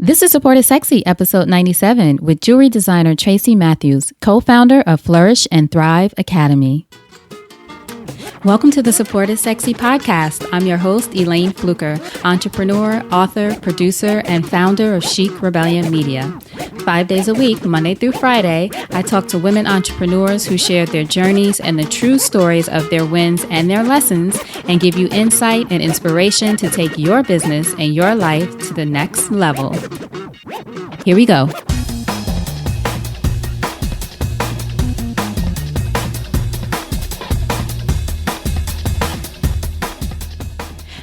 This is Support is Sexy, episode 97, with jewelry designer Tracy Matthews, co-founder of Flourish and Thrive Academy. Welcome to the Support is Sexy podcast. I'm your host, Elayne Fluker, entrepreneur, author, producer, and founder of Chic Rebellion Media. 5 days a week, Monday through Friday, I talk to women entrepreneurs who share their journeys and the true stories of their wins and their lessons, and give you insight and inspiration to take your business and your life to the next level. Here we go.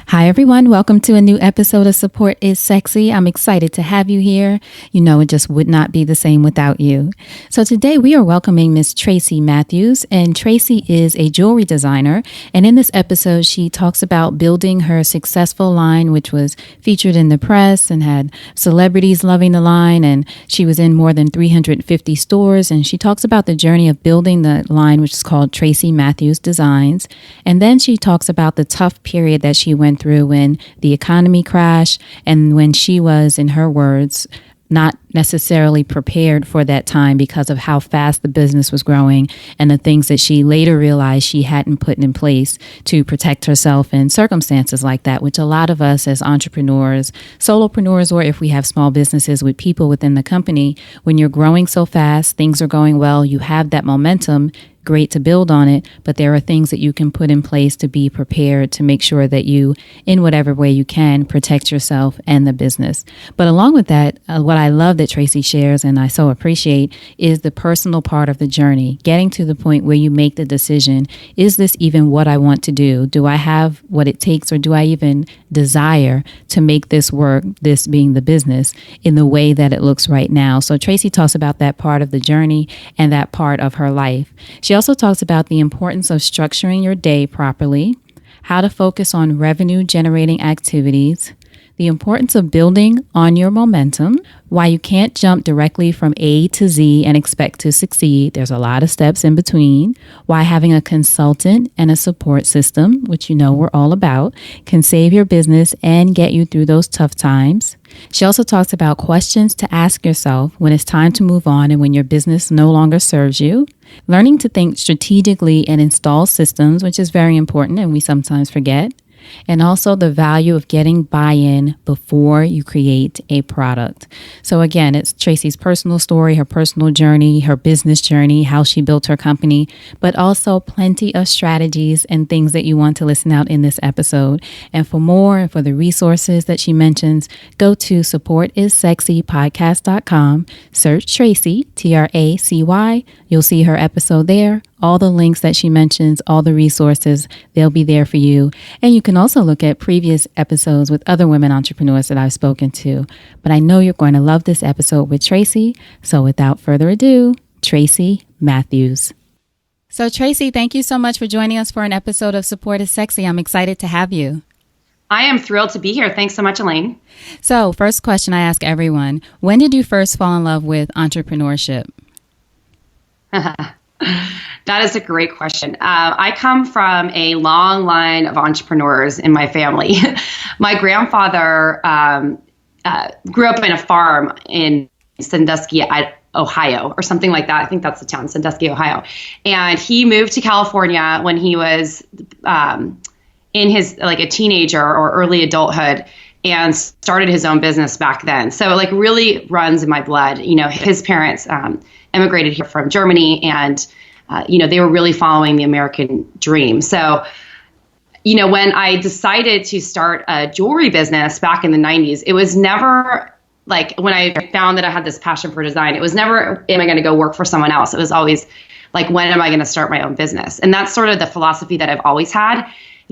Hi, everyone. Welcome to a new episode of Support is Sexy. I'm excited to have you here. You know, it just would not be the same without you. So today we are welcoming Miss Tracy Matthews, and Tracy is a jewelry designer. And in this episode, she talks about building her successful line, which was featured in the press and had celebrities loving the line. And she was in more than 350 stores. And she talks about the journey of building the line, which is called Tracy Matthews Designs. And then she talks about the tough period that she went through when the economy crashed and when she was, in her words, not necessarily prepared for that time because of how fast the business was growing and the things that she later realized she hadn't put in place to protect herself in circumstances like that, which a lot of us as entrepreneurs, solopreneurs, or if we have small businesses with people within the company, when you're growing so fast, things are going well, you have that momentum, great to build on it, but there are things that you can put in place to be prepared to make sure that you, in whatever way you can, protect yourself and the business. But along with that, what I love that Tracy shares and I so appreciate is the personal part of the journey, getting to the point where you make the decision, is this even what I want to do? Do I have what it takes, or do I even desire to make this work, this being the business, in the way that it looks right now? So Tracy talks about that part of the journey and that part of her life. She also talks about the importance of structuring your day properly, how to focus on revenue generating activities, the importance of building on your momentum, why you can't jump directly from A to Z and expect to succeed. There's a lot of steps in between. Why having a consultant and a support system, which you know we're all about, can save your business and get you through those tough times. She also talks about questions to ask yourself when it's time to move on and when your business no longer serves you. Learning to think strategically and install systems, which is very important and we sometimes forget. And also the value of getting buy-in before you create a product. So again, it's Tracy's personal story, her personal journey, her business journey, how she built her company, but also plenty of strategies and things that you want to listen out in this episode. And for more and for the resources that she mentions, go to supportissexypodcast.com, search Tracy, Tracy. You'll see her episode there. All the links that she mentions, all the resources, they'll be there for you. And you can also look at previous episodes with other women entrepreneurs that I've spoken to. But I know you're going to love this episode with Tracy. So without further ado, Tracy Matthews. So Tracy, thank you so much for joining us for an episode of Support is Sexy. I'm excited to have you. I am thrilled to be here. Thanks so much, Elayne. So first question I ask everyone, when did you first fall in love with entrepreneurship? That is a great question. I come from a long line of entrepreneurs in my family. My grandfather grew up in a farm in Sandusky, Ohio, or something like that. I think that's the town, Sandusky, Ohio. And he moved to California when he was in his like a teenager or early adulthood, and started his own business back then. So it like really runs in my blood. You know, his parents immigrated here from Germany, and they were really following the American dream. So, when I decided to start a jewelry business back in the 90s, it was never like when I found that I had this passion for design, it was never, am I going to go work for someone else? It was always like, when am I going to start my own business? And that's sort of the philosophy that I've always had.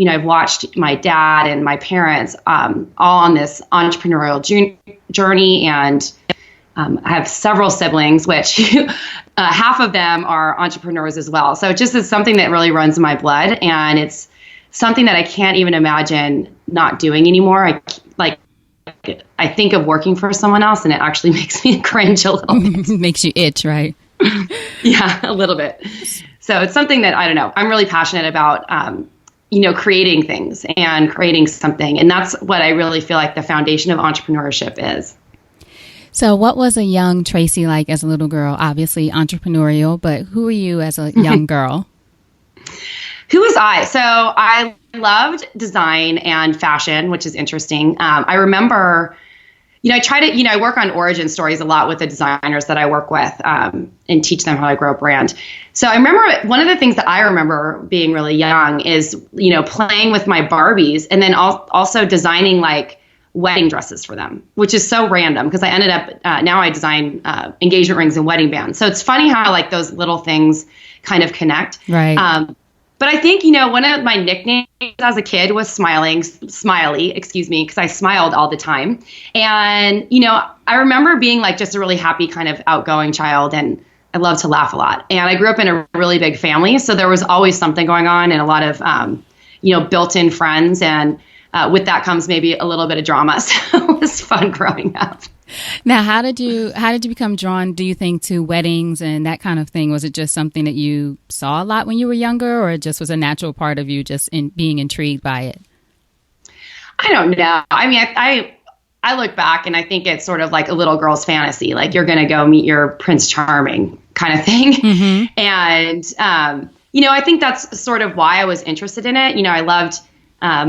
I've watched my dad and my parents all on this entrepreneurial journey, and I have several siblings, which half of them are entrepreneurs as well. So it just is something that really runs in my blood, and it's something that I can't even imagine not doing anymore. I think of working for someone else, and it actually makes me cringe a little bit. Makes you itch, right? Yeah, a little bit. So it's something that, I don't know, I'm really passionate about, creating things and creating something. And that's what I really feel like the foundation of entrepreneurship is. So what was a young Tracy like as a little girl? Obviously entrepreneurial, but who were you as a young girl? Who was I? So I loved design and fashion, which is interesting. I remember, I try to, I work on origin stories a lot with the designers that I work with and teach them how to grow a brand. So I remember one of the things that I remember being really young is, playing with my Barbies and then also designing like wedding dresses for them, which is so random because I ended up, now I design engagement rings and wedding bands. So it's funny how like those little things kind of connect. Right. But I think, one of my nicknames as a kid was Smiley, because I smiled all the time. And, I remember being like just a really happy kind of outgoing child, and I love to laugh a lot. And I grew up in a really big family, so there was always something going on and a lot of, built-in friends. And with that comes maybe a little bit of drama. So it was fun growing up. How did you become drawn, do you think, to weddings and that kind of thing? Was it just something that you saw a lot when you were younger, or it just was a natural part of you just in being intrigued by it? I don't know. I mean, I look back and I think it's sort of like a little girl's fantasy, like you're going to go meet your Prince Charming kind of thing. Mm-hmm. And, I think that's sort of why I was interested in it. I loved, I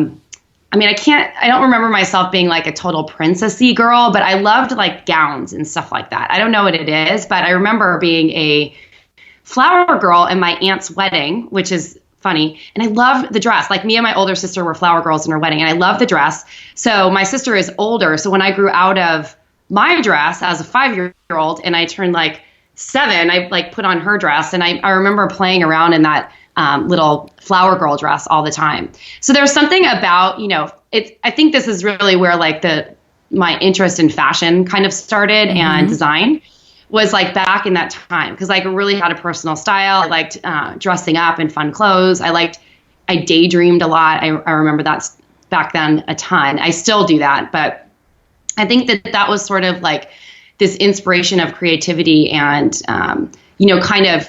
don't remember myself being like a total princessy girl, but I loved like gowns and stuff like that. I don't know what it is, but I remember being a flower girl in my aunt's wedding, which is funny. And I loved the dress. Like me and my older sister were flower girls in her wedding, and I loved the dress. So my sister is older. So when I grew out of my dress as a 5-year-old and I turned like 7, I like put on her dress. And I remember playing around in that little flower girl dress all the time. So there's something about, I think this is really where like my interest in fashion kind of started, mm-hmm. and design was like back in that time. Cause I really had a personal style. I liked dressing up in fun clothes. I daydreamed a lot. I remember that back then a ton. I still do that, but I think that was sort of like this inspiration of creativity and, kind of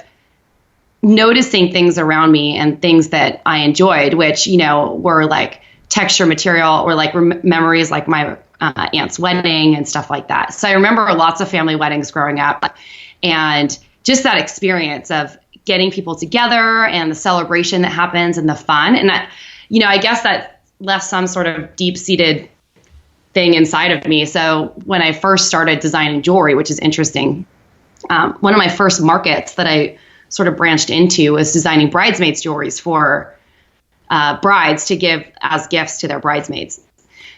noticing things around me and things that I enjoyed, which, were like texture material or like memories like my aunt's wedding and stuff like that. So I remember lots of family weddings growing up, and just that experience of getting people together and the celebration that happens and the fun. And that, I guess that left some sort of deep-seated thing inside of me. So when I first started designing jewelry, which is interesting, one of my first markets that I sort of branched into was designing bridesmaids jewelries for brides to give as gifts to their bridesmaids.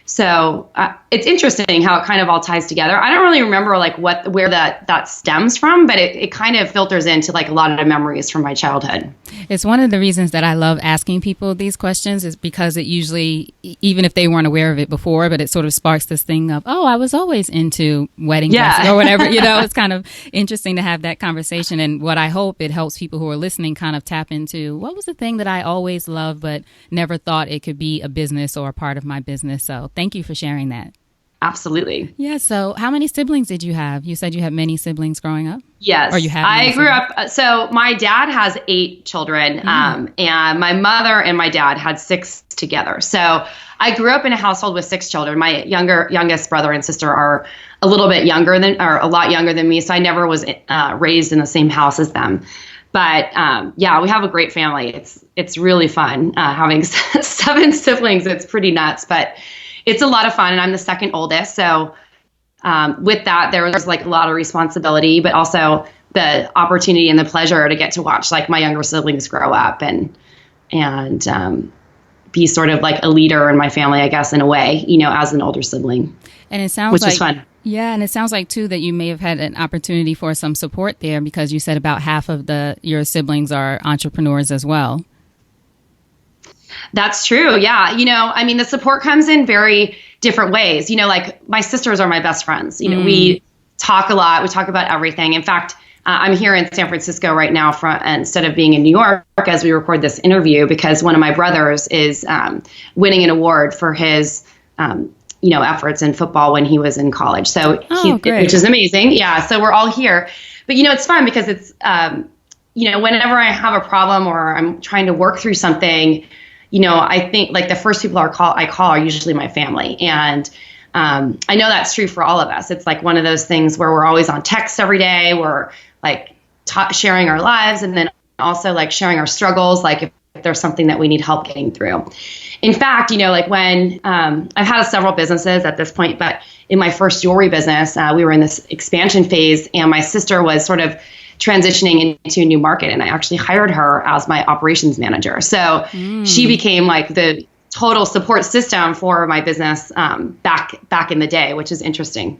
So it's interesting how it kind of all ties together. I don't really remember like where that stems from, but it kind of filters into like a lot of memories from my childhood. It's one of the reasons that I love asking people these questions, is because it usually, even if they weren't aware of it before, but it sort of sparks this thing of, oh, I was always into wedding dresses or whatever. It's kind of interesting to have that conversation. And what I hope it helps people who are listening kind of tap into, what was the thing that I always loved but never thought it could be a business or a part of my business. So thank you for sharing that. Absolutely. Yeah. So how many siblings did you have? You said you had many siblings growing up? Yes. Or you have I grew up. So my dad has 8 children, and my mother and my dad had 6 together. So I grew up in a household with 6 children. My youngest brother and sister are a lot younger than me. So I never was raised in the same house as them. But we have a great family. It's really fun having 7 siblings. It's pretty nuts, but it's a lot of fun. And I'm the second oldest. So with that, there was like a lot of responsibility, but also the opportunity and the pleasure to get to watch like my younger siblings grow up and be sort of like a leader in my family, I guess, in a way, as an older sibling. And it sounds which was fun. Yeah, and it sounds like, too, that you may have had an opportunity for some support there, because you said about half of your siblings are entrepreneurs as well. That's true. Yeah. The support comes in very different ways. Like my sisters are my best friends. We talk a lot. We talk about everything. In fact, I'm here in San Francisco right now instead of being in New York as we record this interview, because one of my brothers is winning an award for his efforts in football when he was in college. So which is amazing. Yeah. So we're all here, but it's fun because it's, whenever I have a problem or I'm trying to work through something, I think like the first people I call are usually my family. And I know that's true for all of us. It's like one of those things where we're always on text every day. We're like sharing our lives, and then also like sharing our struggles, like if there's something that we need help getting through. In fact, like when I've had several businesses at this point, but in my first jewelry business, we were in this expansion phase, and my sister was sort of transitioning into a new market, and I actually hired her as my operations manager. So she became like the total support system for my business back in the day, which is interesting.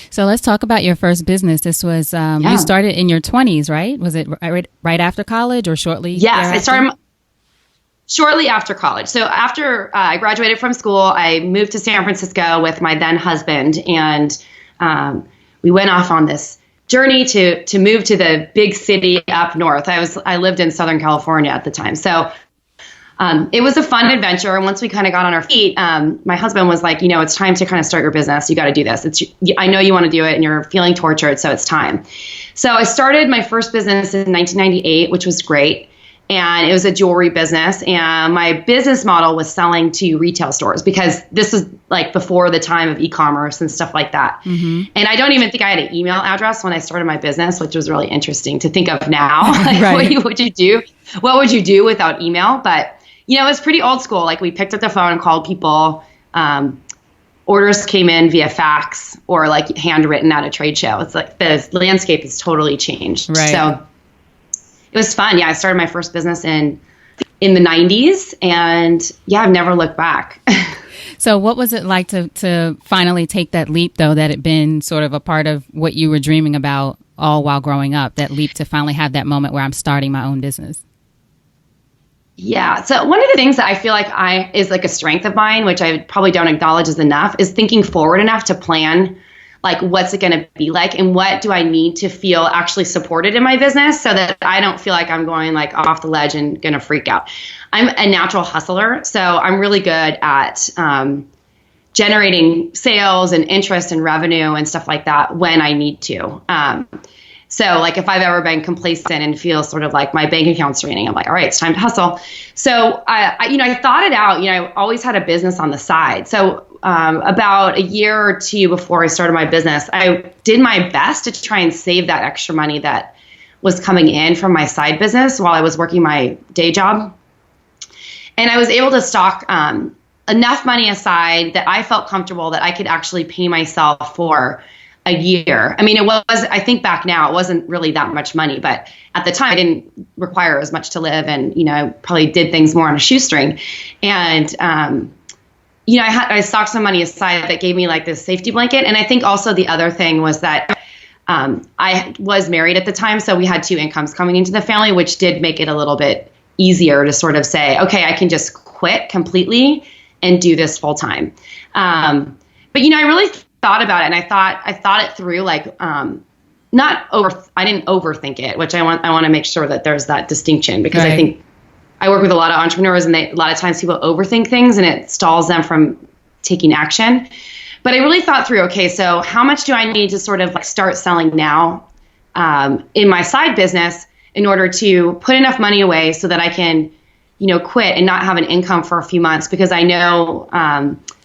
So let's talk about your first business. This was, you started in your 20s, right? Was it right after college or shortly? Yes, thereafter? I started shortly after college. So after I graduated from school, I moved to San Francisco with my then husband, and we went off on this journey to move to the big city up north. I lived in Southern California at the time. So it was a fun adventure. And once we kind of got on our feet, my husband was like, it's time to kind of start your business. You got to do this. I know you want to do it and you're feeling tortured, so it's time. So I started my first business in 1998, which was great. And it was a jewelry business. And my business model was selling to retail stores, because this was like before the time of e-commerce and stuff like that. Mm-hmm. And I don't even think I had an email address when I started my business, which was really interesting to think of now. Like, right. What would you do? What would you do without email? But, it was pretty old school. Like, we picked up the phone and called people. Orders came in via fax or like handwritten at a trade show. It's like the landscape has totally changed. Right. So it was fun. Yeah, I started my first business in the 90s, and I've never looked back. So what was it like to finally take that leap, though, that had been sort of a part of what you were dreaming about all while growing up, that leap to finally have that moment where I'm starting my own business? Yeah. So one of the things that I feel like is like a strength of mine, which I probably don't acknowledge as enough, is thinking forward enough to plan, like, what's it going to be like and what do I need to feel actually supported in my business so that I don't feel like I'm going like off the ledge and going to freak out. I'm a natural hustler, so I'm really good at generating sales and interest and revenue and stuff like that when I need to. So like if I've ever been complacent and feel sort of like my bank account's draining, I'm like, all right, it's time to hustle. So I thought it out. I always had a business on the side. So about a year or two before I started my business, I did my best to try and save that extra money that was coming in from my side business while I was working my day job. And I was able to stock enough money aside that I felt comfortable that I could actually pay myself for a year. I mean, I think back now, it wasn't really that much money, but at the time I didn't require as much to live, and, I probably did things more on a shoestring. And, I stocked some money aside that gave me like this safety blanket. And I think also the other thing was that I was married at the time, so we had two incomes coming into the family, which did make it a little bit easier to sort of say, okay, I can just quit completely and do this full time. But, I really thought about it, and I thought it through, like, I didn't overthink it, which I want to make sure that there's that distinction, because right. I think I work with a lot of entrepreneurs, and a lot of times people overthink things and it stalls them from taking action. But I really thought through, okay, so how much do I need to sort of like start selling now in my side business in order to put enough money away so that I can, quit and not have an income for a few months, because I know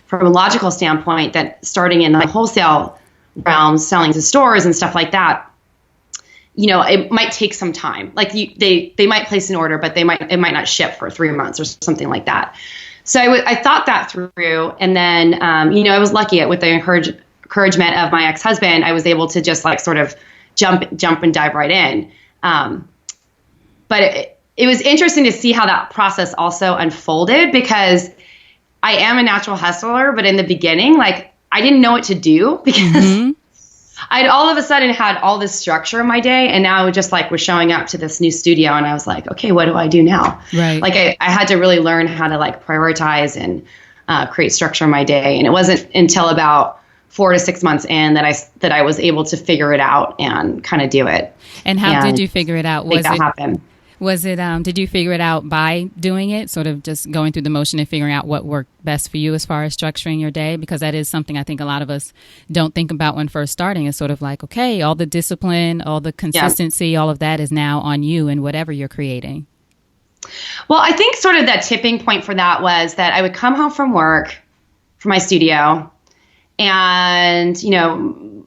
from a logical standpoint that starting in the wholesale realm, selling to stores and stuff like that, it might take some time. Like they might place an order, but it might not ship for 3 months or something like that. So I thought that through. And then, I was lucky with the encouragement of my ex-husband, I was able to just like sort of jump and dive right in. But it was interesting to see how that process also unfolded, because I am a natural hustler, but in the beginning, like, I didn't know what to do, because I'd all of a sudden had all this structure in my day, and now just like was showing up to this new studio, and I was like, okay, what do I do now? Right. Like I had to really learn how to like prioritize and create structure in my day. And it wasn't until about 4 to 6 months in that I was able to figure it out and kind of do it. And how did you figure it out? Make that happen. Was it, did you figure it out by doing it, sort of just going through the motion and figuring out what worked best for you as far as structuring your day? Because that is something I think a lot of us don't think about when first starting. It's sort of like, okay, all the discipline, all the consistency, all of that is now on you and whatever you're creating. Well, I think sort of that tipping point for that was that I would come home from work, from my studio, And,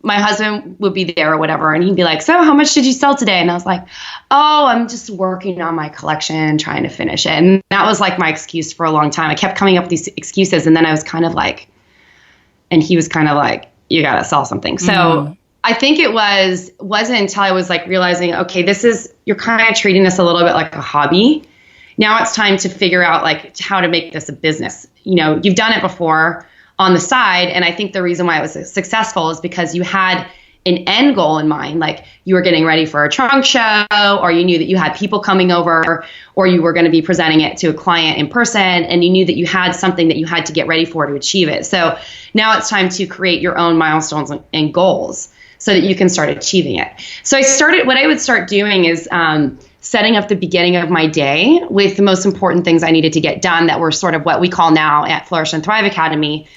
my husband would be there or whatever, and he'd be like, so how much did you sell today? And I was like, oh, I'm just working on my collection, trying to finish it. And that was like my excuse for a long time. I kept coming up with these excuses, and then I was kind of like, and he was kind of like, you got to sell something. So I think it wasn't until I was like realizing, okay, you're kind of treating this a little bit like a hobby. Now it's time to figure out like how to make this a business. You've done it before on the side. And I think the reason why it was successful is because you had an end goal in mind. Like you were getting ready for a trunk show, or you knew that you had people coming over, or you were going to be presenting it to a client in person, and you knew that you had something that you had to get ready for to achieve it. So now it's time to create your own milestones and goals so that you can start achieving it. So what I would start doing is setting up the beginning of my day with the most important things I needed to get done that were sort of what we call now at Flourish and Thrive Academy,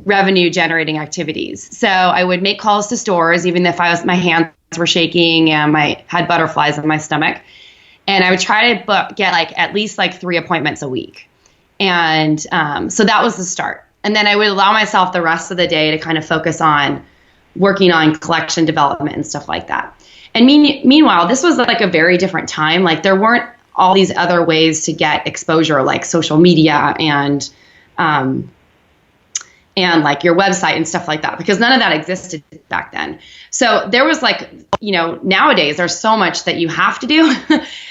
revenue generating activities. So I would make calls to stores, even if my hands were shaking and I had butterflies in my stomach. And I would try to get at least 3 appointments a week. And so that was the start. And then I would allow myself the rest of the day to kind of focus on working on collection development and stuff like that. And meanwhile, this was like a very different time. Like there weren't all these other ways to get exposure, like social media and like your website and stuff like that, because none of that existed back then. So there was nowadays there's so much that you have to do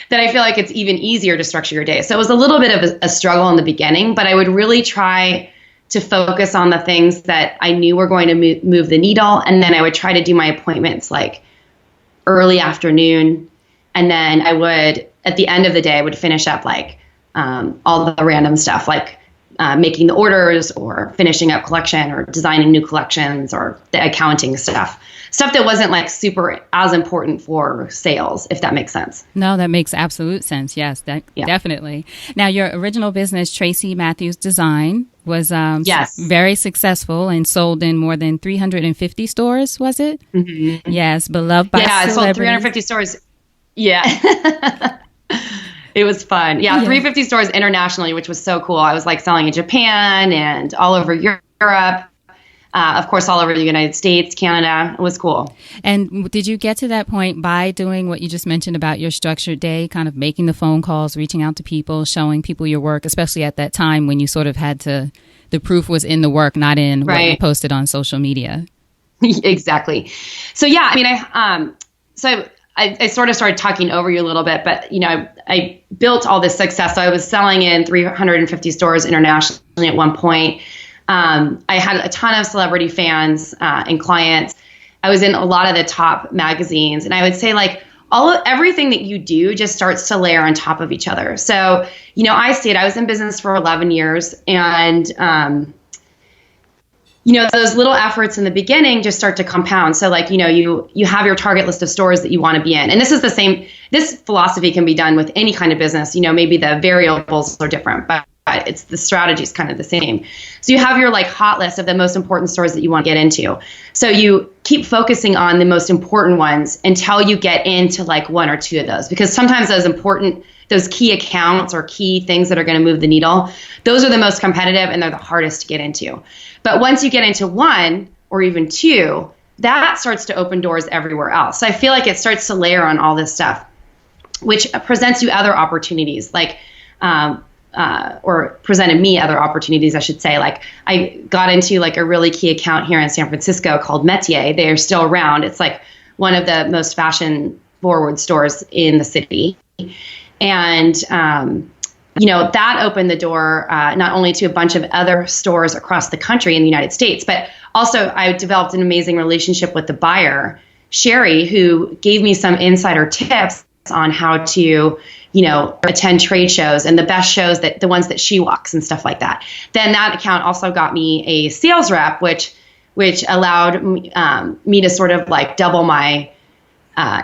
that I feel like it's even easier to structure your day. So it was a little bit of a struggle in the beginning, but I would really try to focus on the things that I knew were going to move the needle. And then I would try to do my appointments like early afternoon. And then I would, at the end of the day, I would finish up all the random stuff, like making the orders or finishing up collection or designing new collections or the accounting stuff that wasn't super as important for sales, if that makes sense. No, that makes absolute sense. Yes, definitely. Now, your original business, Tracy Matthews Design, was very successful and sold in more than 350 stores, was it? Mm-hmm. Yes, beloved by celebrities. Yeah, I sold 350 stores. Yeah. It was fun. Yeah, 350 stores internationally, which was so cool. I was selling in Japan and all over Europe. Of course, all over the United States, Canada. It was cool. And did you get to that point by doing what you just mentioned about your structured day, kind of making the phone calls, reaching out to people, showing people your work, especially at that time when you sort of had to, the proof was in the work, not in what you posted on social media? Exactly. So, yeah, I mean, I sort of started talking over you a little bit, but, I built all this success. So I was selling in 350 stores internationally at one point. I had a ton of celebrity fans and clients. I was in a lot of the top magazines, and I would say everything that you do just starts to layer on top of each other. So, I was in business for 11 years, and those little efforts in the beginning just start to compound. So you have your target list of stores that you want to be in. And this is the same, this philosophy can be done with any kind of business. Maybe the variables are different, but it's the strategy is kind of the same. So you have your hot list of the most important stores that you want to get into. So you keep focusing on the most important ones until you get into 1 or 2 of those, because sometimes those key accounts or key things that are going to move the needle, those are the most competitive and they're the hardest to get into. But once you get into 1 or even 2, that starts to open doors everywhere else. So I feel like it starts to layer on all this stuff, which presents you other opportunities, or presented me other opportunities, I should say. I got into a really key account here in San Francisco called Metier. They are still around. It's one of the most fashion forward stores in the city. And, that opened the door not only to a bunch of other stores across the country in the United States, but also I developed an amazing relationship with the buyer, Sherry, who gave me some insider tips on how to, attend trade shows and the best shows, the ones that she walks and stuff like that. Then that account also got me a sales rep, which allowed me to sort of double my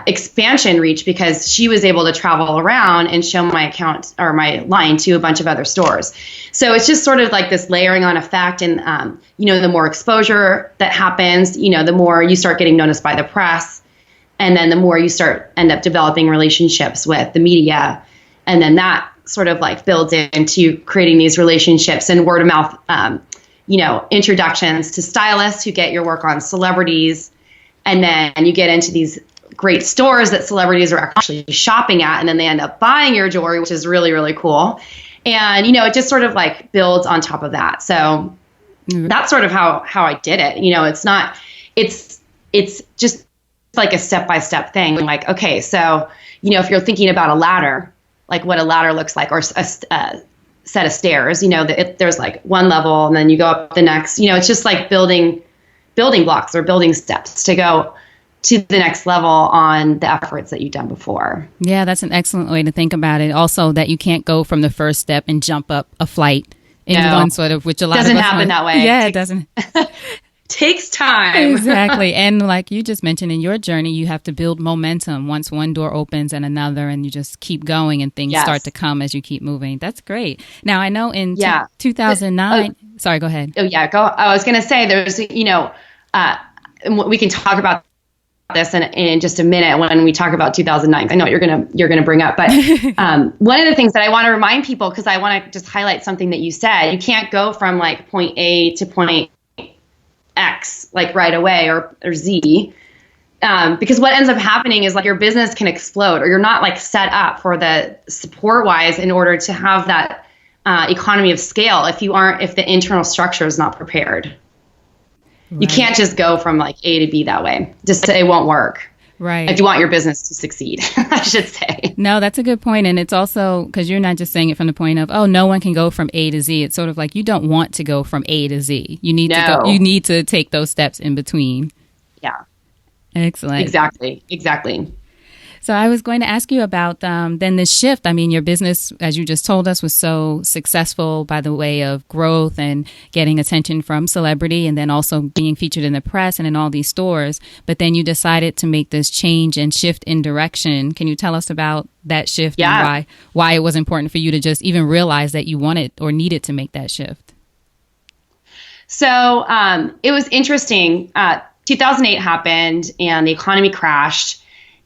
expansion reach, because she was able to travel around and show my account or my line to a bunch of other stores. So it's just sort of this layering on effect. And, the more exposure that happens, the more you start getting noticed by the press. And then the more you end up developing relationships with the media. And then that sort of builds into creating these relationships, and word of mouth introductions to stylists who get your work on celebrities. And then you get into these great stores that celebrities are actually shopping at, and then they end up buying your jewelry, which is really, really cool. And, it just sort of like builds on top of that. So that's sort of how I did it. It's just like a step-by-step thing. Like, okay, so, if you're thinking about a ladder, like what a ladder looks like, or a set of stairs, there's like one level and then you go up the next, it's just like building blocks or building steps to go to the next level on the efforts that you've done before. Yeah, that's an excellent way to think about it. Also, that you can't go from the first step and jump up a flight in one sort of, which a lot doesn't of us happen that way. Yeah, it doesn't. Takes time. Exactly. And like you just mentioned in your journey, you have to build momentum once one door opens and another, and you just keep going and things start to come as you keep moving. That's great. Now, I know in 2009, sorry, go ahead. Oh, yeah, go. I was going to say there's, we can talk about this in just a minute when we talk about 2009. I know what you're gonna bring up, but one of the things that I want to remind people, because I want to just highlight something that you said, you can't go from like point A to point X like right away or Z, because what ends up happening is like your business can explode, or you're not like set up for the support wise in order to have that economy of scale if the internal structure is not prepared. Right. You can't just go from like A to B that way. It won't work. Right. If you want your business to succeed, I should say. No, that's a good point. And it's also because you're not just saying it from the point of, oh, no one can go from A to Z. It's sort of like you don't want to go from A to Z. You need to go. You need to take those steps in between. Yeah. Excellent. Exactly. So I was going to ask you about then this shift. I mean, your business, as you just told us, was so successful by the way of growth and getting attention from celebrity, and then also being featured in the press and in all these stores. But then you decided to make this change and shift in direction. Can you tell us about that shift and why it was important for you to just even realize that you wanted or needed to make that shift? So it was interesting. 2008 happened and the economy crashed.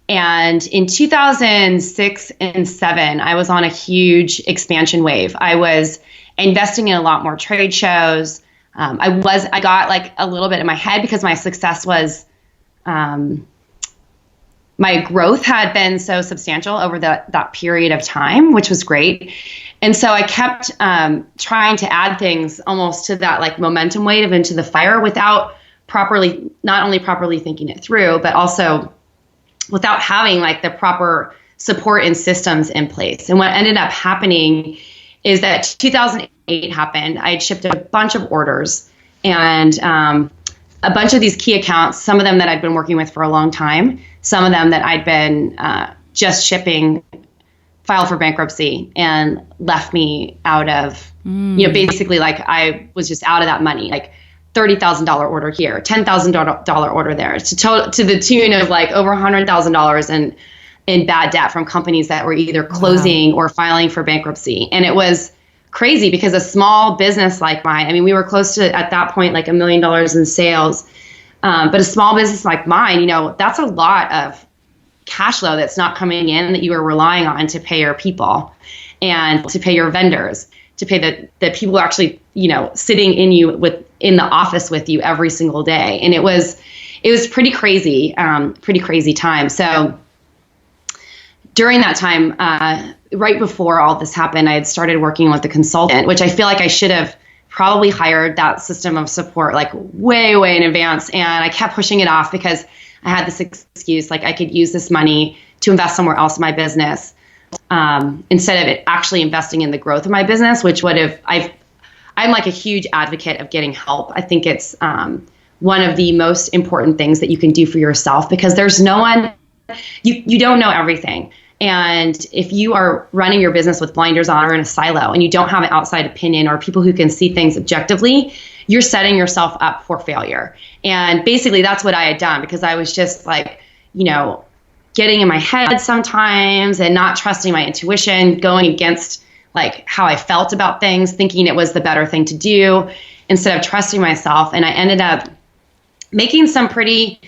And in 2006 and 2007, I was on a huge expansion wave. I was investing in a lot more trade shows. I got like a little bit in my head because my success was, my growth had been so substantial over that period of time, which was great. And so I kept trying to add things almost to that like momentum wave into the fire without not only properly thinking it through, but also without having like the proper support and systems in place. And what ended up happening is that 2008 happened. I had shipped a bunch of orders and a bunch of these key accounts, some of them that I'd been working with for a long time, some of them that I'd been just shipping, filed for bankruptcy and left me out of, basically like I was just out of that money, like $30,000 order here, $10,000 order there, to the tune of like over $100,000 in bad debt from companies that were either closing or filing for bankruptcy. And it was crazy because a small business like mine, I mean, we were close to at that point like $1 million in sales, but a small business like mine, that's a lot of cash flow that's not coming in that you are relying on to pay your people and to pay your vendors, to pay the people actually, sitting in the office with you every single day. And it was pretty crazy time. So during that time, right before all this happened, I had started working with a consultant, which I feel like I should have probably hired that system of support like way, way in advance. And I kept pushing it off because I had this excuse, like I could use this money to invest somewhere else in my business. Instead of it actually investing in the growth of my business, which I'm like a huge advocate of getting help. I think it's one of the most important things that you can do for yourself, because there's no one, you don't know everything. And if you are running your business with blinders on or in a silo and you don't have an outside opinion or people who can see things objectively, you're setting yourself up for failure. And basically that's what I had done, because I was just like, getting in my head sometimes and not trusting my intuition, going against like how I felt about things, thinking it was the better thing to do instead of trusting myself. And I ended up making some pretty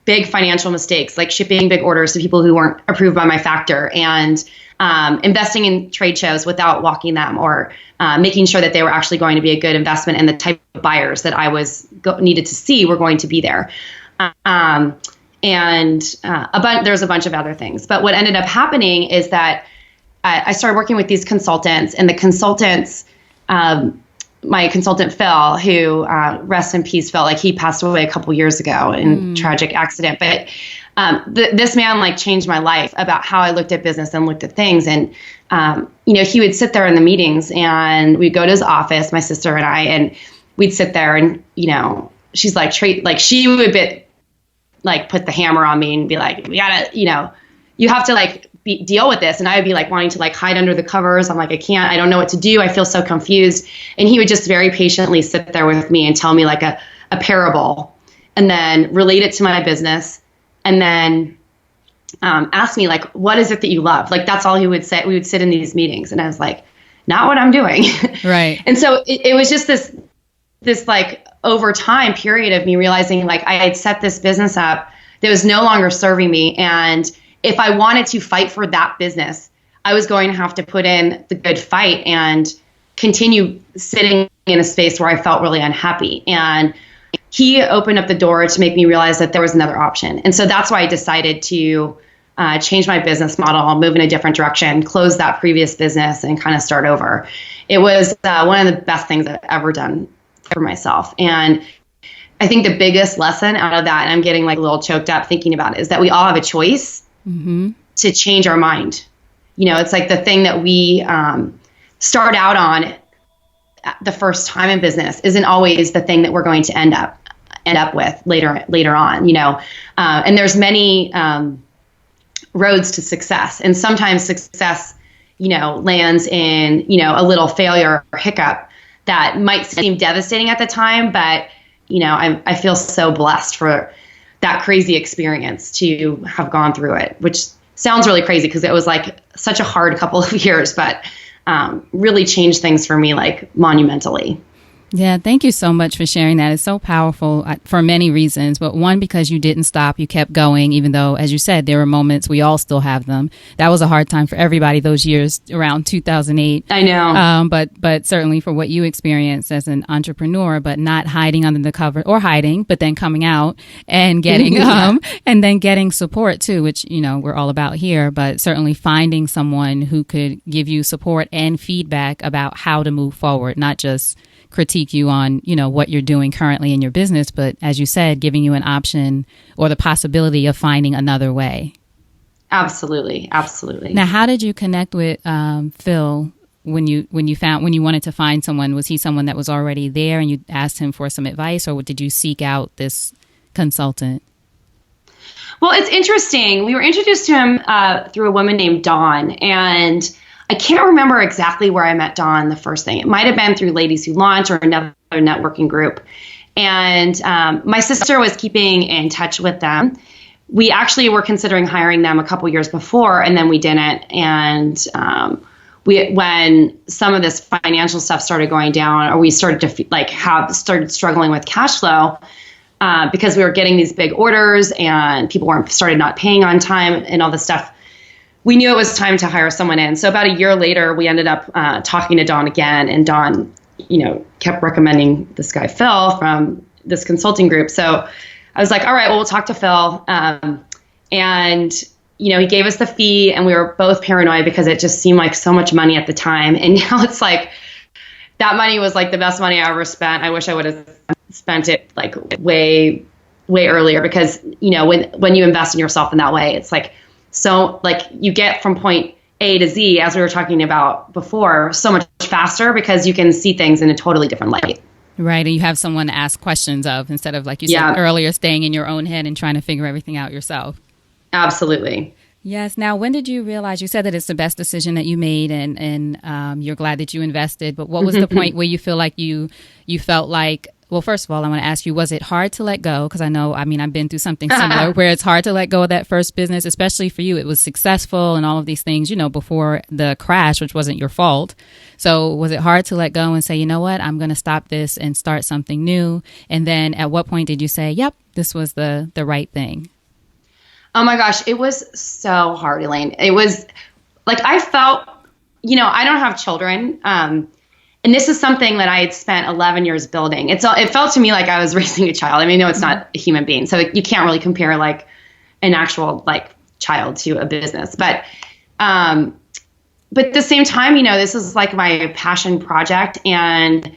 big financial mistakes, like shipping big orders to people who weren't approved by my factor, and investing in trade shows without walking them, or making sure that they were actually going to be a good investment and the type of buyers that I needed to see were going to be there. There's a bunch of other things. But what ended up happening is that I started working with these consultants, and the consultants, my consultant Phil, who rest in peace, Phil, like he passed away a couple years ago in tragic accident. But this man like changed my life about how I looked at business and looked at things. And he would sit there in the meetings, and we'd go to his office, my sister and I, and we'd sit there, and she's like, she would put the hammer on me and be like, we gotta, you have to deal with this. And I would be like wanting to hide under the covers. I'm like, I don't know what to do. I feel so confused. And he would just very patiently sit there with me and tell me like a parable, and then relate it to my business. And then ask me like, what is it that you love? Like, that's all he would say. We would sit in these meetings, and I was like, not what I'm doing. Right. And so it was just this like over time period of me realizing like I had set this business up that was no longer serving me. And if I wanted to fight for that business, I was going to have to put in the good fight and continue sitting in a space where I felt really unhappy. And he opened up the door to make me realize that there was another option. And so that's why I decided to change my business model, move in a different direction, close that previous business, and kind of start over. It was one of the best things I've ever done for myself. And I think the biggest lesson out of that, and I'm getting like a little choked up thinking about it, is that we all have a choice to change our mind. It's like the thing that we start out on the first time in business isn't always the thing that we're going to end up with later on, and there's many roads to success. And sometimes success, lands in, a little failure or hiccup that might seem devastating at the time, but I feel so blessed for that crazy experience to have gone through it, which sounds really crazy because it was like such a hard couple of years, but really changed things for me like monumentally. Yeah, thank you so much for sharing that. It's so powerful for many reasons. But one, because you didn't stop, you kept going, even though, as you said, there were moments, we all still have them. That was a hard time for everybody those years around 2008. I know. But certainly for what you experienced as an entrepreneur, but not hiding under the cover or hiding, but then coming out and getting, and then getting support too, which, we're all about here, but certainly finding someone who could give you support and feedback about how to move forward, not just critique you on, what you're doing currently in your business, but as you said, giving you an option or the possibility of finding another way. Absolutely. Absolutely. Now, how did you connect with Phil when you wanted to find someone? Was he someone that was already there and you asked him for some advice, or did you seek out this consultant? Well, it's interesting. We were introduced to him through a woman named Dawn, and I can't remember exactly where I met Dawn the first thing. It might have been through Ladies Who Launch or another networking group. And my sister was keeping in touch with them. We actually were considering hiring them a couple years before, and then we didn't. And when some of this financial stuff started going down, or we started to started struggling with cash flow, because we were getting these big orders and people started not paying on time and all this stuff, we knew it was time to hire someone in. So about a year later, we ended up talking to Dawn again, and Dawn, kept recommending this guy, Phil, from this consulting group. So I was like, all right, well, we'll talk to Phil. And, he gave us the fee, and we were both paranoid because it just seemed like so much money at the time. And now it's like, that money was like the best money I ever spent. I wish I would have spent it like way, way earlier, because, when you invest in yourself in that way, it's like, so like you get from point A to Z, as we were talking about before, so much faster because you can see things in a totally different light. Right. And you have someone to ask questions of instead of, like you said earlier, staying in your own head and trying to figure everything out yourself. Absolutely. Yes. Now, when did you realize, you said that it's the best decision that you made and you're glad that you invested, but what was the point where you feel like you felt like, well, first of all, I want to ask you, was it hard to let go? Because I've been through something similar where it's hard to let go of that first business, especially for you. It was successful and all of these things, before the crash, which wasn't your fault. So was it hard to let go and say, you know what, I'm going to stop this and start something new? And then at what point did you say, yep, this was the right thing? Oh my gosh, it was so hard, Elayne. It was like I felt, I don't have children. And this is something that I had spent 11 years building. It felt to me like I was raising a child. I mean, no, it's not a human being. So you can't really compare like an actual like child to a business. But at the same time, this is like my passion project. And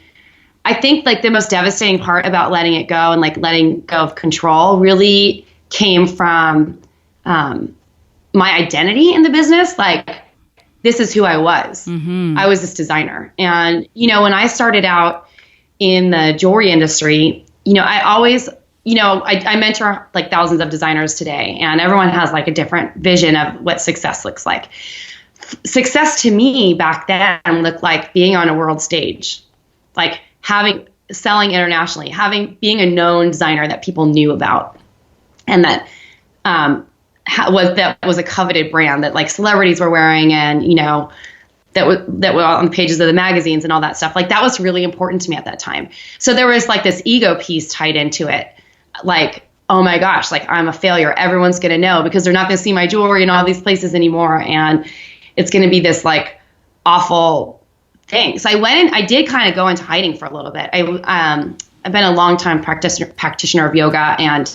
I think like the most devastating part about letting it go and like letting go of control really came from my identity in the business. Like, this is who I was. Mm-hmm. I was this designer. And, when I started out in the jewelry industry, I always, I mentor like thousands of designers today, and everyone has like a different vision of what success looks like. Success to me back then looked like being on a world stage, like selling internationally, being a known designer that people knew about, and that was a coveted brand that like celebrities were wearing, and that were on the pages of the magazines and all that stuff. Like, that was really important to me at that time. So there was like this ego piece tied into it, like, oh my gosh, like I'm a failure. Everyone's gonna know because they're not gonna see my jewelry in all these places anymore, and it's gonna be this like awful thing. So I did kind of go into hiding for a little bit. I've been a long time practitioner of yoga, and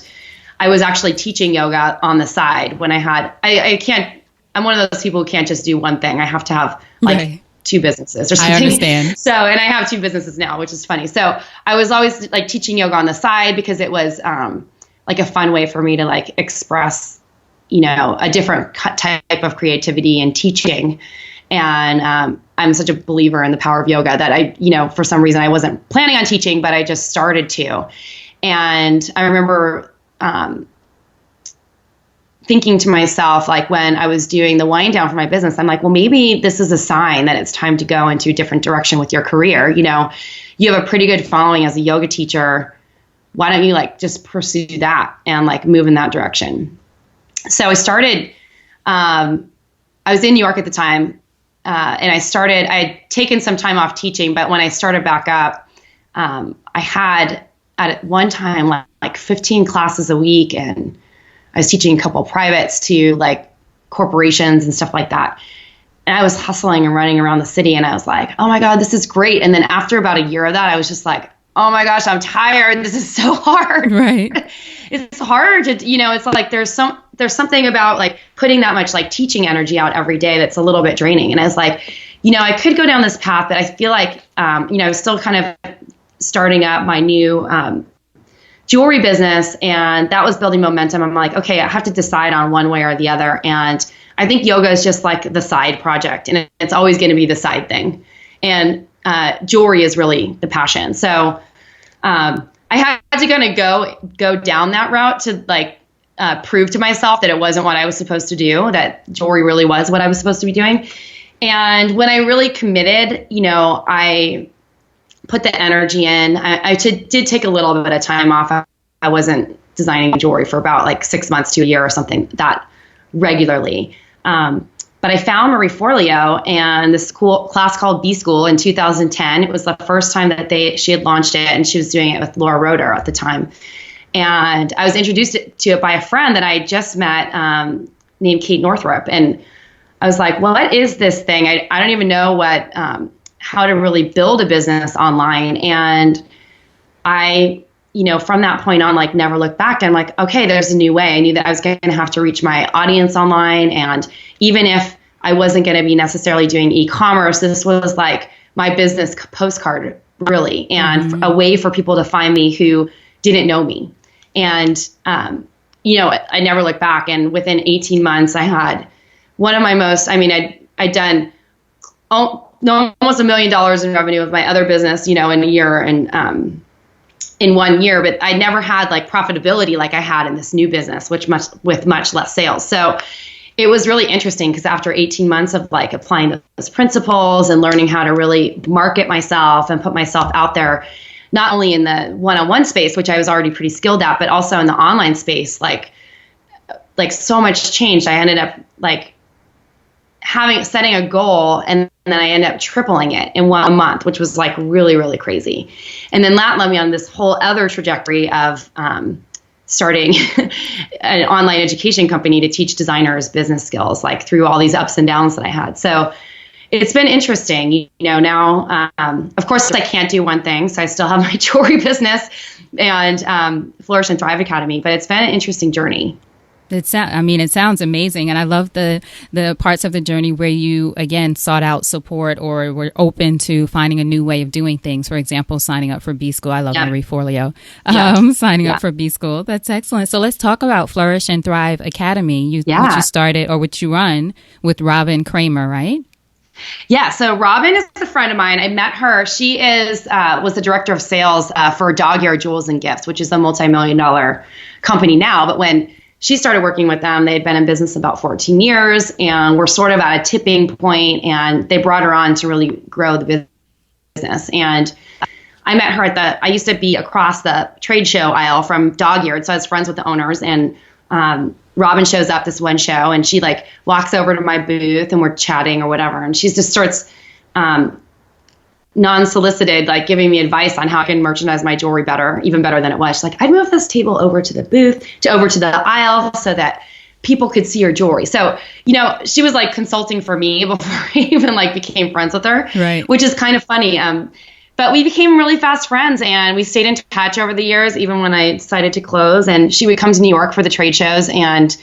I was actually teaching yoga on the side when I'm one of those people who can't just do one thing. I have to have like two businesses or something. I understand. So, and I have two businesses now, which is funny. So I was always like teaching yoga on the side because it was like a fun way for me to like express, a different type of creativity and teaching. And I'm such a believer in the power of yoga that I, for some reason I wasn't planning on teaching, but I just started to. And I remember thinking to myself, like when I was doing the wind down for my business, I'm like, well, maybe this is a sign that it's time to go into a different direction with your career. You have a pretty good following as a yoga teacher. Why don't you like just pursue that and like move in that direction? So I started, I was in New York at the time, and I had taken some time off teaching, but when I started back up, I had at one time like 15 classes a week, and I was teaching a couple of privates to like corporations and stuff like that. And I was hustling and running around the city, and I was like, oh my God, this is great. And then after about a year of that, I was just like, oh my gosh, I'm tired. This is so hard. Right. It's hard to, it's like there's something about like putting that much like teaching energy out every day that's a little bit draining. And I was like, I could go down this path, but I feel like, I was still kind of starting up my new jewelry business, and that was building momentum. I'm like, okay, I have to decide on one way or the other. And I think yoga is just like the side project, and it's always going to be the side thing. And jewelry is really the passion. So I had to kind of go down that route to like prove to myself that it wasn't what I was supposed to do, that jewelry really was what I was supposed to be doing. And when I really committed, I put the energy in. I did take a little bit of time off. I wasn't designing jewelry for about like 6 months to a year or something that regularly. But I found Marie Forleo and this class called B School in 2010. It was the first time that she had launched it, and she was doing it with Laura Roeder at the time. And I was introduced to it by a friend that I had just met named Kate Northrup. And I was like, well, what is this thing? I don't even know how to really build a business online. And I, from that point on, like never looked back. I'm like, okay, there's a new way. I knew that I was going to have to reach my audience online. And even if I wasn't going to be necessarily doing e-commerce, this was like my business postcard really, and a way for people to find me who didn't know me. And, I never looked back. And within 18 months, I had one of my most, I'd done almost $1 million in revenue with my other business, in a year and in 1 year, but I never had like profitability like I had in this new business, with much less sales. So it was really interesting because after 18 months of like applying those principles and learning how to really market myself and put myself out there, not only in the one-on-one space, which I was already pretty skilled at, but also in the online space, like so much changed. I ended up like setting a goal, and then I ended up tripling it in 1 month, which was like really, really crazy. And then that led me on this whole other trajectory of starting an online education company to teach designers business skills, like through all these ups and downs that I had. So it's been interesting, now, of course I can't do one thing. So I still have my jewelry business and Flourish and Thrive Academy, but it's been an interesting journey. It sounds amazing. And I love the parts of the journey where you, again, sought out support or were open to finding a new way of doing things. For example, signing up for B School. I love Marie Forleo. Signing up for B School. That's excellent. So let's talk about Flourish and Thrive Academy, which you started or which you run with Robin Kramer, right? Yeah, so Robin is a friend of mine. I met her. She was the director of sales for Dog Ear Jewels and Gifts, which is a multi-million-dollar company now. But when she started working with them, they'd been in business about 14 years and were sort of at a tipping point, and they brought her on to really grow the business. And I met her I used to be across the trade show aisle from Dog Eared, so I was friends with the owners, and Robin shows up this one show and she like walks over to my booth and we're chatting or whatever. And she just starts non-solicited, like giving me advice on how I can merchandise my jewelry better, even better than it was. She's like, I'd move this table over to the booth, over to the aisle so that people could see your jewelry. So, she was like consulting for me before I even like became friends with her, right? Which is kind of funny. But we became really fast friends and we stayed in touch over the years, even when I decided to close. And she would come to New York for the trade shows. And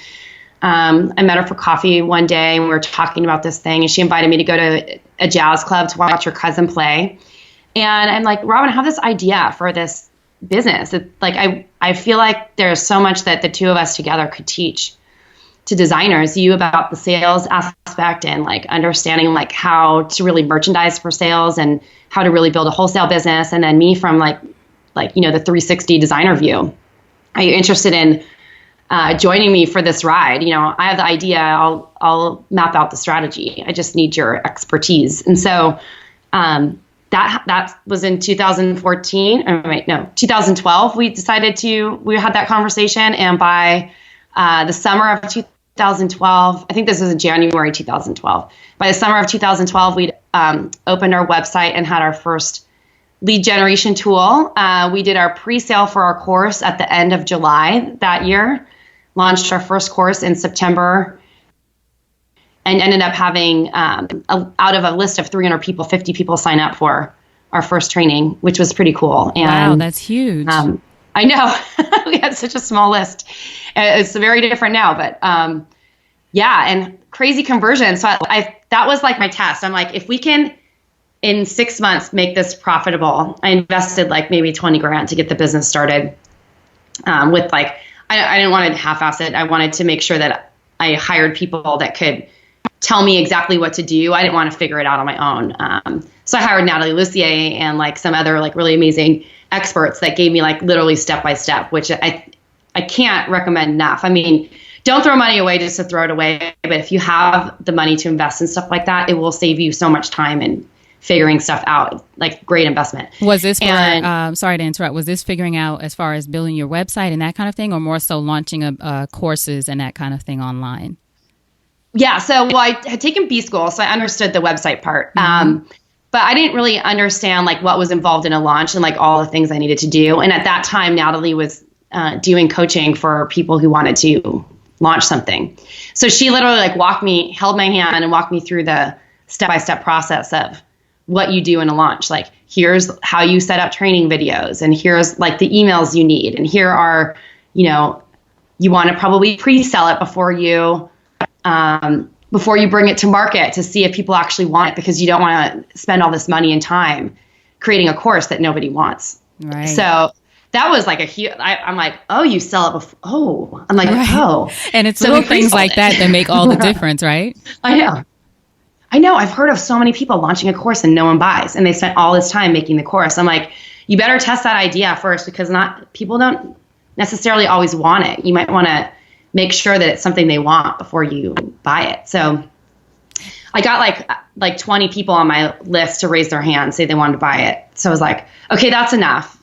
I met her for coffee one day and we were talking about this thing. And she invited me to go to a jazz club to watch her cousin play. And I'm like, Robin, I have this idea for this business. I feel like there's so much that the two of us together could teach to designers, you about the sales aspect and like understanding like how to really merchandise for sales and how to really build a wholesale business. And then me from the 360 designer view. Are you interested in joining me for this ride? I have the idea. I'll map out the strategy. I just need your expertise. And so that was in 2012. We had that conversation. And by the summer of 2012, I think this was in January 2012. By the summer of 2012, we'd opened our website and had our first lead generation tool. We did our pre-sale for our course at the end of July that year, launched our first course in September, and ended up having, out of a list of 300 people, 50 people sign up for our first training, which was pretty cool. And, wow, that's huge. I know. We had such a small list. It's very different now, but and crazy conversion. So that was like my test. I'm like, if we can in 6 months make this profitable, I invested like maybe 20 grand to get the business started. With like, I didn't want to half-ass it. I wanted to make sure that I hired people that could tell me exactly what to do. I didn't want to figure it out on my own. So I hired Natalie Lucier and like some other like really amazing experts that gave me like literally step-by-step, which I can't recommend enough. I mean, don't throw money away just to throw it away. But if you have the money to invest in stuff like that, it will save you so much time in figuring stuff out, like great investment. Was this sorry to interrupt, was this figuring out as far as building your website and that kind of thing, or more so launching courses and that kind of thing online? Yeah, so I had taken B School, so I understood the website part. Mm-hmm. But I didn't really understand like what was involved in a launch and like all the things I needed to do. And at that time, Natalie was doing coaching for people who wanted to launch something. So she literally like held my hand and walked me through the step-by-step process of what you do in a launch. Like, here's how you set up training videos, and here's like the emails you need. And here are, you want to probably pre-sell it before you bring it to market to see if people actually want it, because you don't want to spend all this money and time creating a course that nobody wants. Right. So that was like a huge, I'm like, oh, you sell it before. Oh, I'm like, right. Oh. And it's little things like that make all the difference, right? I know. I've heard of so many people launching a course and no one buys, and they spent all this time making the course. I'm like, you better test that idea first, because people don't necessarily always want it. You might want to make sure that it's something they want before you buy it. So I got like 20 people on my list to raise their hand, say they wanted to buy it. So I was like, okay, that's enough.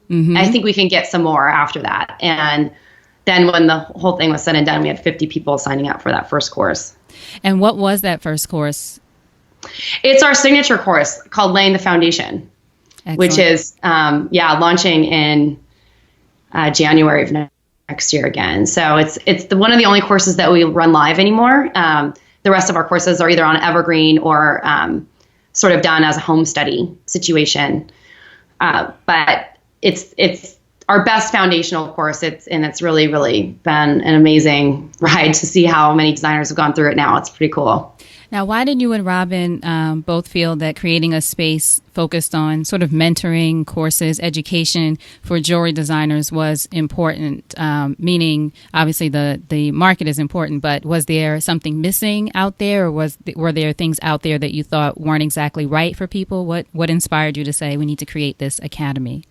Mm-hmm. I think we can get some more after that. And then when the whole thing was said and done, we had 50 people signing up for that first course. And what was that first course? It's our signature course called Laying the Foundation. Excellent. Which is, launching in January of next year again. So it's one of the only courses that we run live anymore. The rest of our courses are either on Evergreen or sort of done as a home study situation. But it's our best foundational course. It's really, really been an amazing ride to see how many designers have gone through it now. It's pretty cool. Now, why did you and Robin both feel that creating a space focused on sort of mentoring, courses, education for jewelry designers was important? Meaning, obviously, the market is important, but was there something missing out there, or were there things out there that you thought weren't exactly right for people? What inspired you to say we need to create this academy?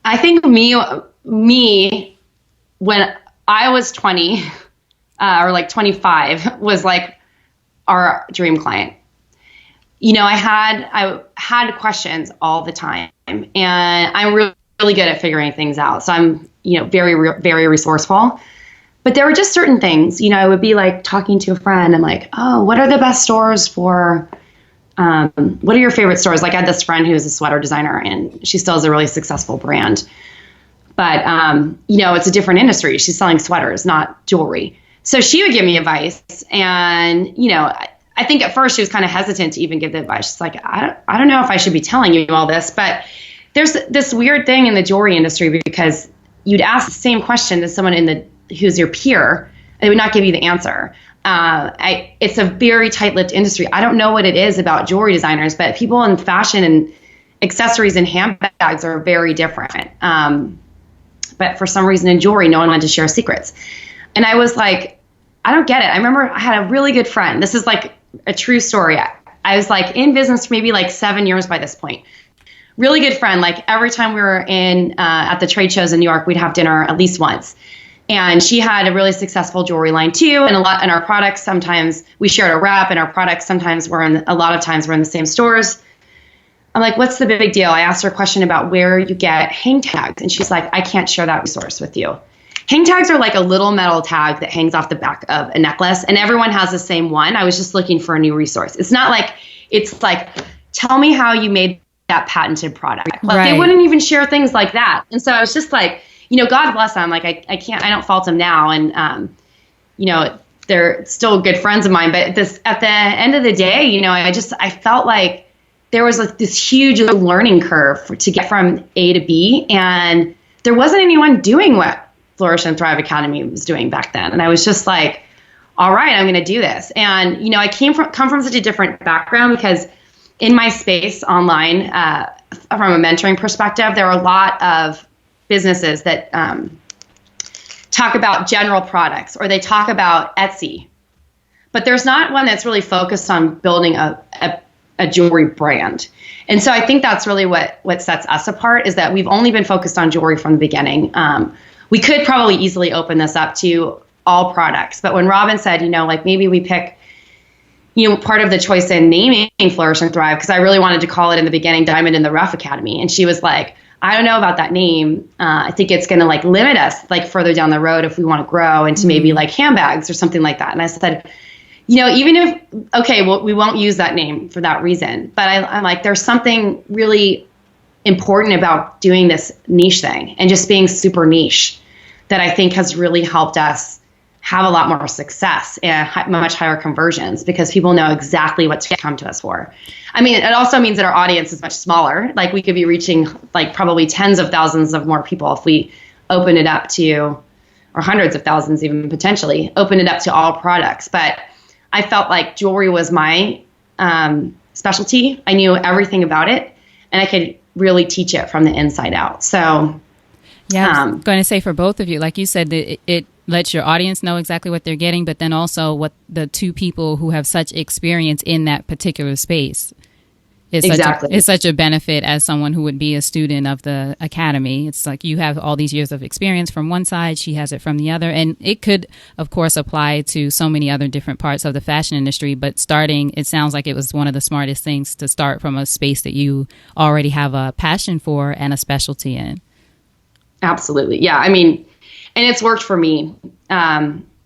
I think me when I was 20 or like 25 was like our dream client. You know, I had questions all the time, and I'm really, really good at figuring things out. So I'm, very, very resourceful. But there were just certain things, I would be like talking to a friend. I'm like, oh, what are the best stores for, what are your favorite stores? Like I had this friend who's a sweater designer, and she still has a really successful brand. But, it's a different industry. She's selling sweaters, not jewelry. So she would give me advice, and, I think at first she was kind of hesitant to even give the advice. She's like, I don't know if I should be telling you all this, but there's this weird thing in the jewelry industry because you'd ask the same question to someone who's your peer, and they would not give you the answer. It's a very tight-lipped industry. I don't know what it is about jewelry designers, but people in fashion and accessories and handbags are very different. But for some reason in jewelry, no one wanted to share secrets. And I was like, I don't get it. I remember I had a really good friend. This is like a true story. I was like in business for maybe like 7 years by this point. Really good friend. Like every time we were at the trade shows in New York, we'd have dinner at least once. And she had a really successful jewelry line too. And our products, sometimes we shared a rep, and our products sometimes a lot of times we're in the same stores. I'm like, what's the big deal? I asked her a question about where you get hang tags. And she's like, I can't share that resource with you. Hang tags are like a little metal tag that hangs off the back of a necklace, and everyone has the same one. I was just looking for a new resource. It's like, tell me how you made that patented product. Like, right. They wouldn't even share things like that. And so I was just like, God bless them. Like I don't fault them now. And, they're still good friends of mine, but at the end of the day, I felt like there was like this huge learning curve to get from A to B. And there wasn't anyone doing what Flourish and Thrive Academy was doing back then. And I was just like, all right, I'm going to do this. And, I come from such a different background because in my space online, from a mentoring perspective, there are a lot of businesses that talk about general products, or they talk about Etsy, but there's not one that's really focused on building a jewelry brand. And so I think that's really what sets us apart, is that we've only been focused on jewelry from the beginning. We could probably easily open this up to all products. But when Robin said, like maybe we pick, part of the choice in naming Flourish and Thrive, because I really wanted to call it in the beginning Diamond in the Rough Academy. And she was like, I don't know about that name. I think it's going to like limit us like further down the road if we want to grow into maybe like handbags or something like that. And I said, even if, okay, well, we won't use that name for that reason. But I'm like, there's something really important about doing this niche thing and just being super niche that I think has really helped us have a lot more success and much higher conversions, because people know exactly what to come to us for. I mean, it also means that our audience is much smaller. Like we could be reaching like probably tens of thousands of more people if we open it up to, or hundreds of thousands even potentially, open it up to all products. But I felt like jewelry was my specialty. I knew everything about it, and I could really teach it from the inside out. So yeah, I was going to say for both of you, like you said, it lets your audience know exactly what they're getting, but then also what the two people who have such experience in that particular space. It's such a benefit as someone who would be a student of the academy. It's like you have all these years of experience from one side, she has it from the other. And it could, of course, apply to so many other different parts of the fashion industry. But it sounds like it was one of the smartest things to start from a space that you already have a passion for and a specialty in. Absolutely. Yeah. I mean, and it's worked for me.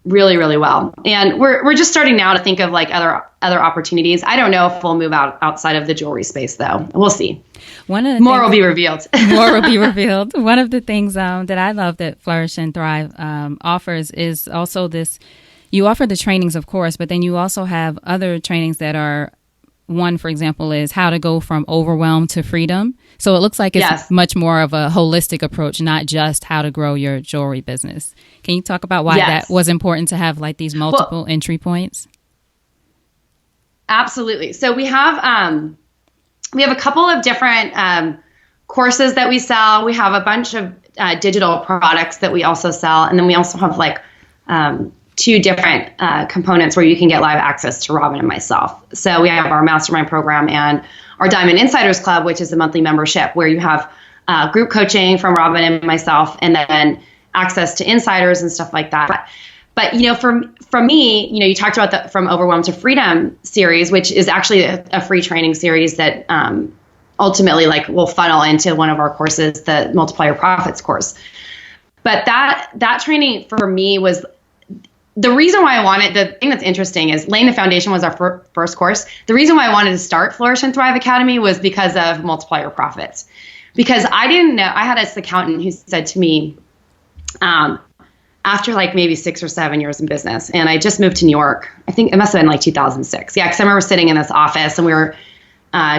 really, really well. And we're just starting now to think of like other opportunities. I don't know if we'll move outside of the jewelry space though. We'll see. More will be revealed. More will be revealed. One of the things that I love that Flourish and Thrive offers is also this. You offer the trainings, of course, but then you also have other trainings that are, one, for example, is how to go from overwhelm to freedom. So it looks like it's much more of a holistic approach, not just how to grow your jewelry business. Can you talk about why that was important to have like these multiple entry points? Absolutely. So we have a couple of different courses that we sell. We have a bunch of digital products that we also sell. And then we also have like two different components where you can get live access to Robin and myself. So we have our mastermind program and our Diamond Insiders Club, which is a monthly membership where you have group coaching from Robin and myself, and then access to insiders and stuff like that. But, for me, you talked about the From Overwhelm to Freedom series, which is actually a free training series that ultimately like will funnel into one of our courses, the Multiply Your Profits course. But that training for me was the reason why I wanted. The thing that's interesting is laying the foundation was our first course. The reason why I wanted to start Flourish and Thrive Academy was because of Multiply Your Profits. Because I didn't know, I had this accountant who said to me, after like maybe 6 or 7 years in business, and I just moved to New York. I think it must have been like 2006. Yeah, because I remember sitting in this office and we were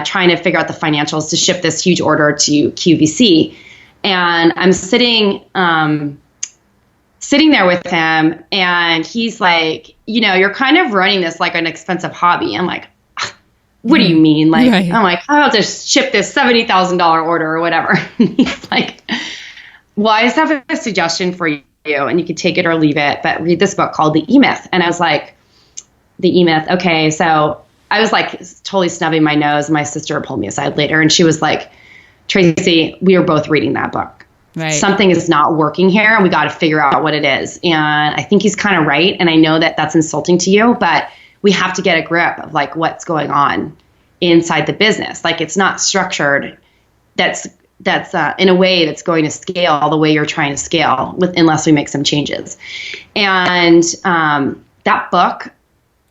trying to figure out the financials to ship this huge order to QVC. And I'm sitting there with him, and he's like, you're kind of running this like an expensive hobby. I'm like, what do you mean? Like, right. I'm like, I'll just ship this $70,000 order or whatever. He's like, well, I just have a suggestion for you, and you can take it or leave it, but read this book called The E-Myth. And I was like, The E-Myth. Okay. So I was like totally snubbing my nose. My sister pulled me aside later, and she was like, Tracy, we were both reading that book. Right. Something is not working here, and we got to figure out what it is. And I think he's kind of right. And I know that that's insulting to you, but we have to get a grip of like what's going on inside the business. Like it's not structured. That's in a way that's going to scale the way you're trying to scale unless we make some changes. And that book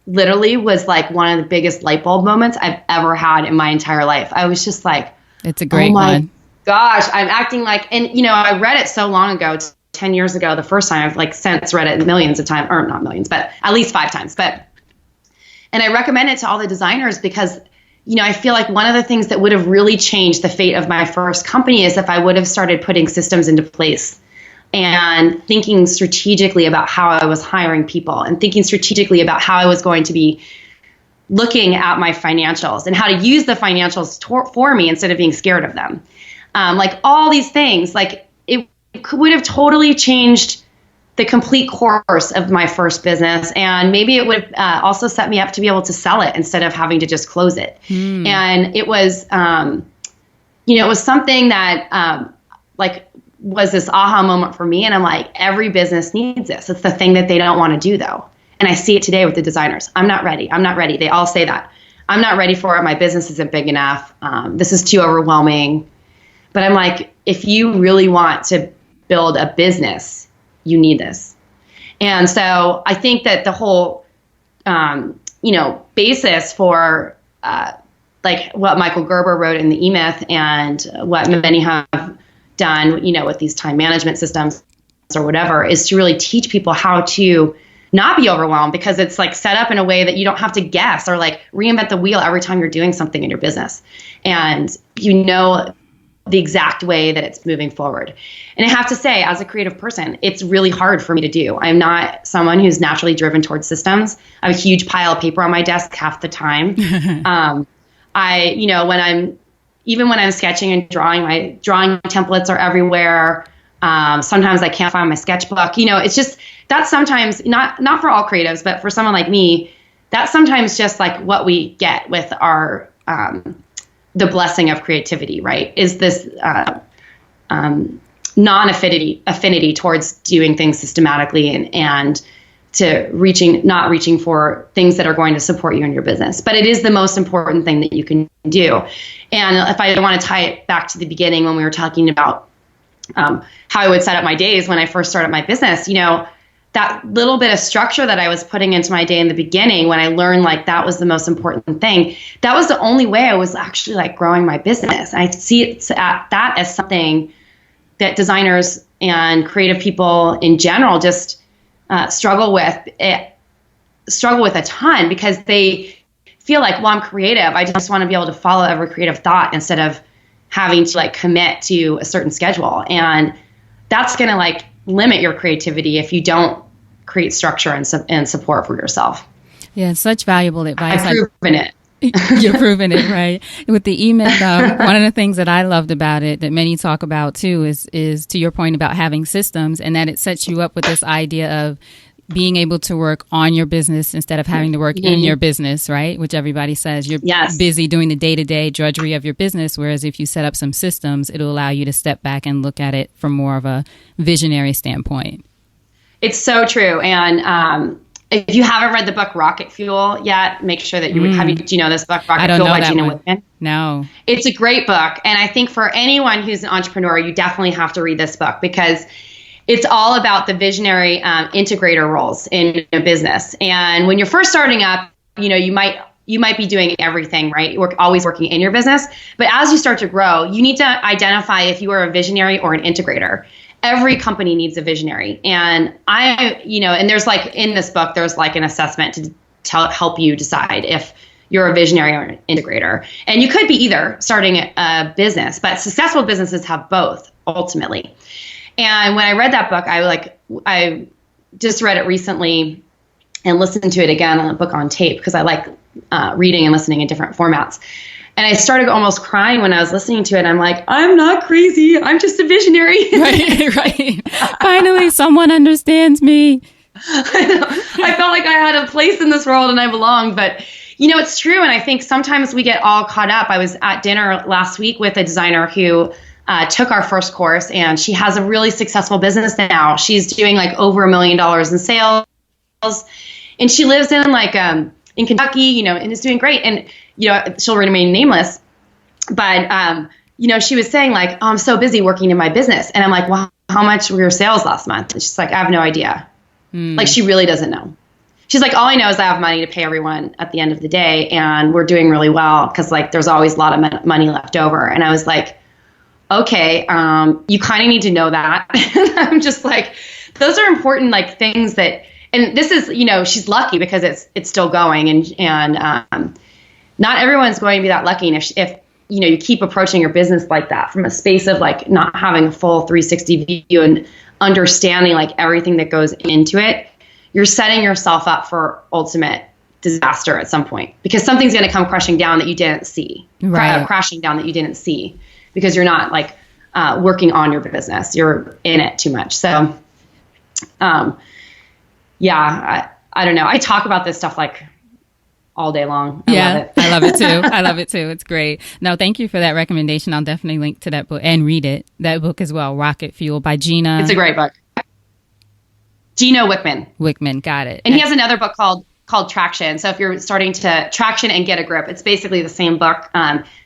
literally was like one of the biggest light bulb moments I've ever had in my entire life. I was just like, it's a great one. Gosh, I'm acting like, and I read it so long ago, 10 years ago, the first time. I've like since read it millions of times, or not millions, but at least 5 times. And I recommend it to all the designers because, I feel like one of the things that would have really changed the fate of my first company is if I would have started putting systems into place and thinking strategically about how I was hiring people and thinking strategically about how I was going to be looking at my financials and how to use the financials for me instead of being scared of them. Like all these things, like it would have totally changed the complete course of my first business. And maybe it would also set me up to be able to sell it instead of having to just close it. And it was, it was something that was this aha moment for me. And I'm like, every business needs this. It's the thing that they don't want to do though. And I see it today with the designers. I'm not ready. They all say that. I'm not ready for it. My business isn't big enough. This is too overwhelming. But I'm like, if you really want to build a business, you need this. And so I think that the whole, basis for like what Michael Gerber wrote in the E-Myth and what many have done, with these time management systems or whatever, is to really teach people how to not be overwhelmed, because it's like set up in a way that you don't have to guess or like reinvent the wheel every time you're doing something in your business. And the exact way that it's moving forward. And I have to say, as a creative person, it's really hard for me to do. I'm not someone who's naturally driven towards systems. I have a huge pile of paper on my desk half the time. When I'm sketching and drawing, my drawing templates are everywhere. Sometimes I can't find my sketchbook. It's just, that's sometimes not for all creatives, but for someone like me, that's sometimes just like what we get with our, the blessing of creativity, right? Is this non-affinity towards doing things systematically and to not reaching for things that are going to support you in your business. But it is the most important thing that you can do. And if I want to tie it back to the beginning when we were talking about how I would set up my days when I first started my business, that little bit of structure that I was putting into my day in the beginning, when I learned like that was the most important thing, that was the only way I was actually like growing my business. I see that as something that designers and creative people in general just struggle with a ton, because they feel like, well, I'm creative, I just want to be able to follow every creative thought instead of having to like commit to a certain schedule. And that's going to like limit your creativity if you don't create structure and support for yourself. Yeah, such valuable advice. I've proven it. You're proving it, right? With the e-myth, one of the things that I loved about it that many talk about too is to your point about having systems, and that it sets you up with this idea of being able to work on your business instead of having to work in your business, right? Which everybody says you're busy doing the day-to-day drudgery of your business, whereas if you set up some systems, it'll allow you to step back and look at it from more of a visionary standpoint. It's so true. And if you haven't read the book Rocket Fuel yet, make sure that do you know this book, Rocket Fuel by Gina Wickman? No. It's a great book. And I think for anyone who's an entrepreneur, you definitely have to read this book, because it's all about the visionary integrator roles in a business. And when you're first starting up, you might be doing everything, right? You're always working in your business. But as you start to grow, you need to identify if you are a visionary or an integrator. Every company needs a visionary. And and there's like in this book, there's like an assessment to help you decide if you're a visionary or an integrator. And you could be either starting a business, but successful businesses have both ultimately. And when I read that book, I just read it recently and listened to it again on a book on tape, because I like reading and listening in different formats. And I started almost crying when I was listening to it. I'm like, I'm not crazy. I'm just a visionary. Right. Finally, someone understands me. I felt like I had a place in this world and I belonged. But, it's true. And I think sometimes we get all caught up. I was at dinner last week with a designer who took our first course, and she has a really successful business now. She's doing like over $1 million in sales, and she lives in in Kentucky, and is doing great. And, she'll remain nameless, but, she was saying like, oh, I'm so busy working in my business. And I'm like, well, how much were your sales last month? And she's like, I have no idea. Like, she really doesn't know. She's like, all I know is I have money to pay everyone at the end of the day, and we're doing really well, because like there's always a lot of money left over. And I was like, okay, you kind of need to know that. I'm just like, those are important like things that, and this is, she's lucky because it's still going, and not everyone's going to be that lucky. And if you keep approaching your business like that from a space of like not having a full 360 view and understanding like everything that goes into it, you're setting yourself up for ultimate disaster at some point, because something's going to come crashing down that you didn't see, crashing down that you didn't see, because you're not like working on your business. You're in it too much. So, I don't know. I talk about this stuff like all day long. I love it. I love it too. I love it too. It's great. No, thank you for that recommendation. I'll definitely link to that book and read it. That book as well, Rocket Fuel by Gina. It's a great book. Gina Wickman. Wickman, got it. And he has another book called Traction. So if you're starting to traction and get a grip, it's basically the same book,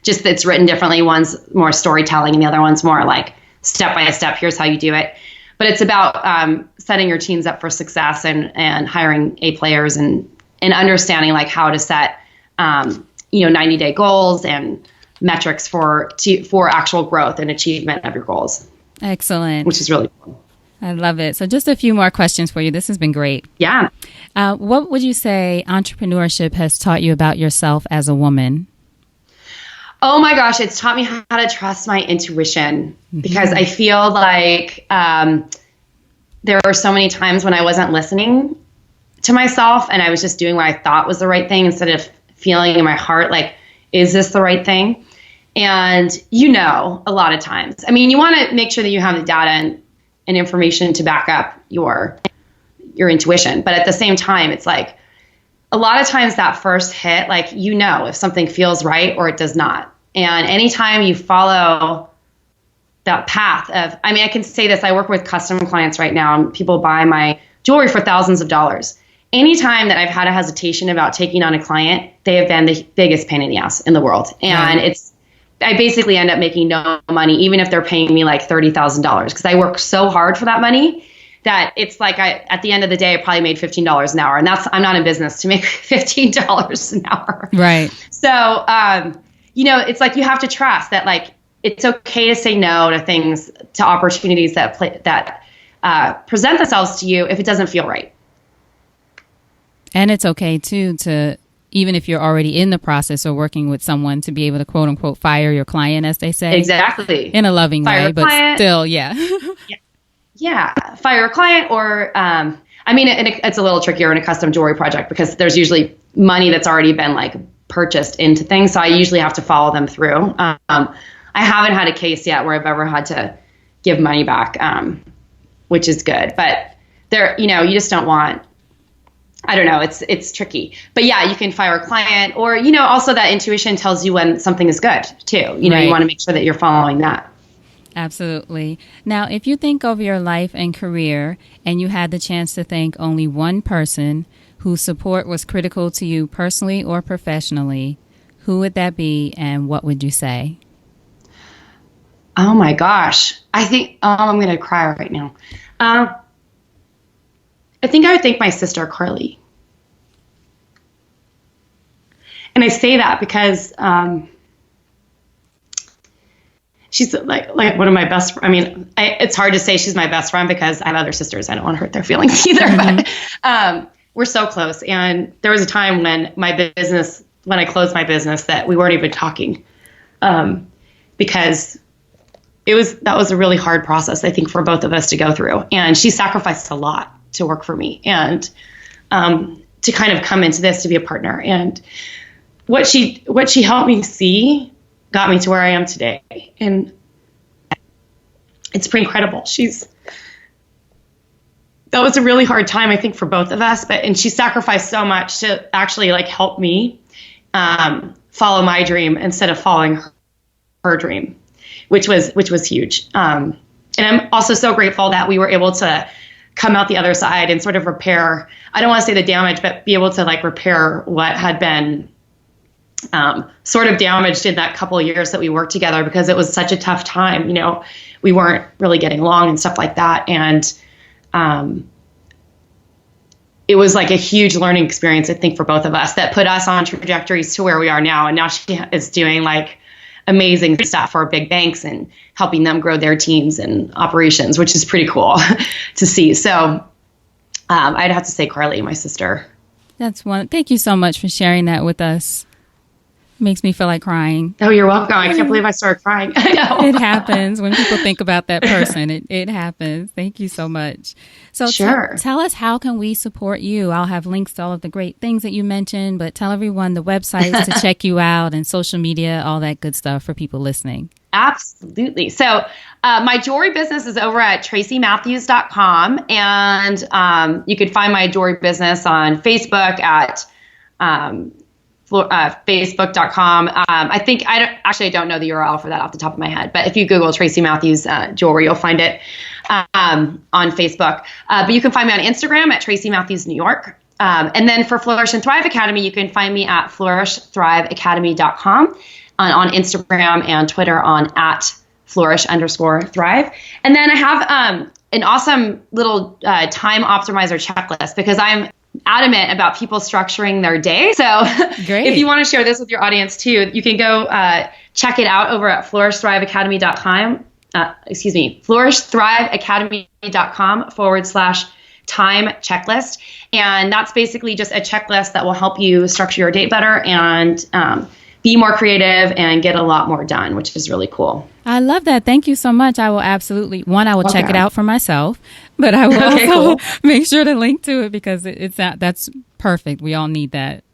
just it's written differently. One's more storytelling and the other one's more like step by step. Here's how you do it. But it's about setting your teams up for success and hiring A players and understanding like how to set 90-day goals and metrics for actual growth and achievement of your goals. Excellent. Which is really cool. I love it. So just a few more questions for you. This has been great. Yeah. What would you say entrepreneurship has taught you about yourself as a woman? Oh my gosh, it's taught me how to trust my intuition, because I feel like there were so many times when I wasn't listening to myself and I was just doing what I thought was the right thing instead of feeling in my heart like, is this the right thing? And a lot of times, I mean, you want to make sure that you have the data and information to back up your intuition. But at the same time, it's like a lot of times that first hit, like, if something feels right or it does not. And anytime you follow that path of, I mean, I can say this, I work with custom clients right now and people buy my jewelry for thousands of dollars. Anytime that I've had a hesitation about taking on a client, they have been the biggest pain in the ass in the world. And I basically end up making no money, even if they're paying me like $30,000, because I work so hard for that money that it's like at the end of the day, I probably made $15 an hour. And I'm not in business to make $15 an hour. Right. So, it's like you have to trust that like it's okay to say no to things, to opportunities that present themselves to you if it doesn't feel right. And it's okay too to, even if you're already in the process or working with someone, to be able to quote unquote fire your client, as they say. Exactly. In a loving way, but still, yeah. Yeah. Fire a client or, it's a little trickier in a custom jewelry project because there's usually money that's already been like purchased into things. So I usually have to follow them through. I haven't had a case yet where I've ever had to give money back, which is good. But there, you just don't want, I don't know, it's tricky. But yeah, you can fire a client or, also that intuition tells you when something is good too. Right. You want to make sure that you're following that. Absolutely. Now, if you think of your life and career and you had the chance to thank only one person whose support was critical to you personally or professionally, who would that be and what would you say? Oh my gosh. I think, I'm going to cry right now. I think I would thank my sister, Carly. And I say that because she's like one of my best. It's hard to say she's my best friend because I have other sisters. I don't want to hurt their feelings either. Mm-hmm. But we're so close. And there was a time when when I closed my business, that we weren't even talking, because that was a really hard process, I think, for both of us to go through. And she sacrificed a lot to work for me and to kind of come into this to be a partner. And what she helped me see got me to where I am today. And it's pretty incredible. That was a really hard time, I think, for both of us, and she sacrificed so much to actually like help me follow my dream instead of following her dream, which was huge. And I'm also so grateful that we were able to come out the other side and sort of repair, I don't want to say the damage, but be able to like repair what had been sort of damaged in that couple of years that we worked together, because it was such a tough time. We weren't really getting along and stuff like that. And it was like a huge learning experience, I think, for both of us that put us on trajectories to where we are now. And now she is doing like amazing stuff for big banks and helping them grow their teams and operations, which is pretty cool to see. So I'd have to say Carly, my sister. Thank you so much for sharing that with us. Makes me feel like crying. Oh, you're welcome. I can't believe I started crying. I know. It happens when people think about that person. It happens. Thank you so much. So sure. Tell us, how can we support you? I'll have links to all of the great things that you mentioned, but tell everyone the websites to check you out and social media, all that good stuff for people listening. Absolutely. So my jewelry business is over at tracymatthews.com. And you could find my jewelry business on Facebook at Facebook.com. I don't know the URL for that off the top of my head, but if you Google Tracy Matthews jewelry, you'll find it on Facebook. But you can find me on Instagram at Tracy Matthews New York. And then for Flourish and Thrive Academy, you can find me at flourishthriveacademy.com on Instagram and Twitter on at flourish_thrive. And then I have an awesome little time optimizer checklist, because I'm adamant about people structuring their day. So great. If you want to share this with your audience too, you can go check it out over at flourishthriveacademy.com. flourishthriveacademy.com/time checklist. And that's basically just a checklist that will help you structure your day better and be more creative and get a lot more done, which is really cool. I love that. Thank you so much. I will absolutely, check it out for myself, but I will also make sure to link to it, because that's perfect. We all need that,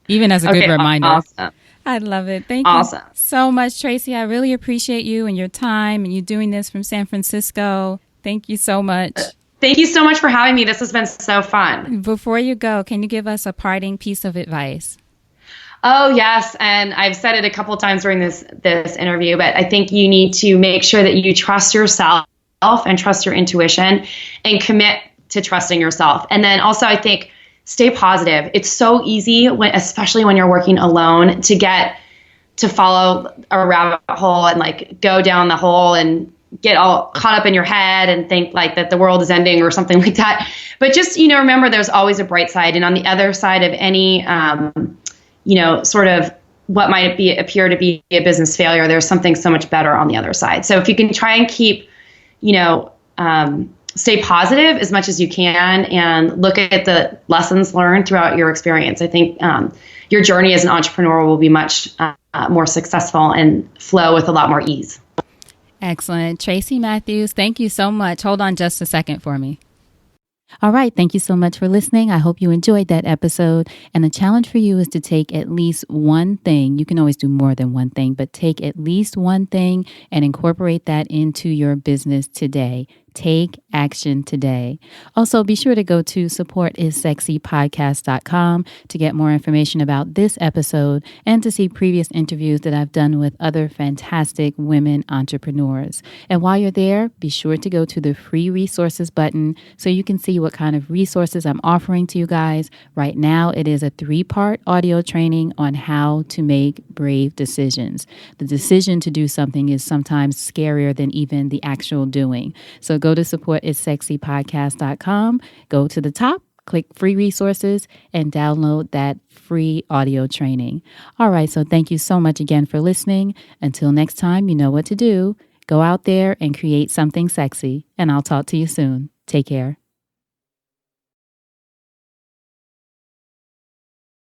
even as a good reminder. Awesome. I love it. Thank you so much, Tracy. I really appreciate you and your time and you doing this from San Francisco. Thank you so much. Thank you so much for having me. This has been so fun. Before you go, can you give us a parting piece of advice? Oh, yes. And I've said it a couple of times during this interview, but I think you need to make sure that you trust yourself and trust your intuition and commit to trusting yourself. And then also, I think, stay positive. It's so easy, especially when you're working alone, to follow a rabbit hole and like go down the hole and get all caught up in your head and think like that the world is ending or something like that. But just, remember there's always a bright side. And on the other side of any, sort of what might appear to be a business failure, there's something so much better on the other side. So if you can try and keep, stay positive as much as you can and look at the lessons learned throughout your experience, I think your journey as an entrepreneur will be much more successful and flow with a lot more ease. Excellent. Tracy Matthews, thank you so much. Hold on just a second for me. All right. Thank you so much for listening. I hope you enjoyed that episode. And the challenge for you is to take at least one thing. You can always do more than one thing, but take at least one thing and incorporate that into your business today. Take action today. Also, be sure to go to supportissexypodcast.com to get more information about this episode and to see previous interviews that I've done with other fantastic women entrepreneurs. And while you're there, be sure to go to the free resources button so you can see what kind of resources I'm offering to you guys. Right now, it is a 3-part audio training on how to make brave decisions. The decision to do something is sometimes scarier than even the actual doing. So go to supportissexypodcast.com, go to the top, click free resources, and download that free audio training. All right, so thank you so much again for listening. Until next time, you know what to do. Go out there and create something sexy, and I'll talk to you soon. Take care.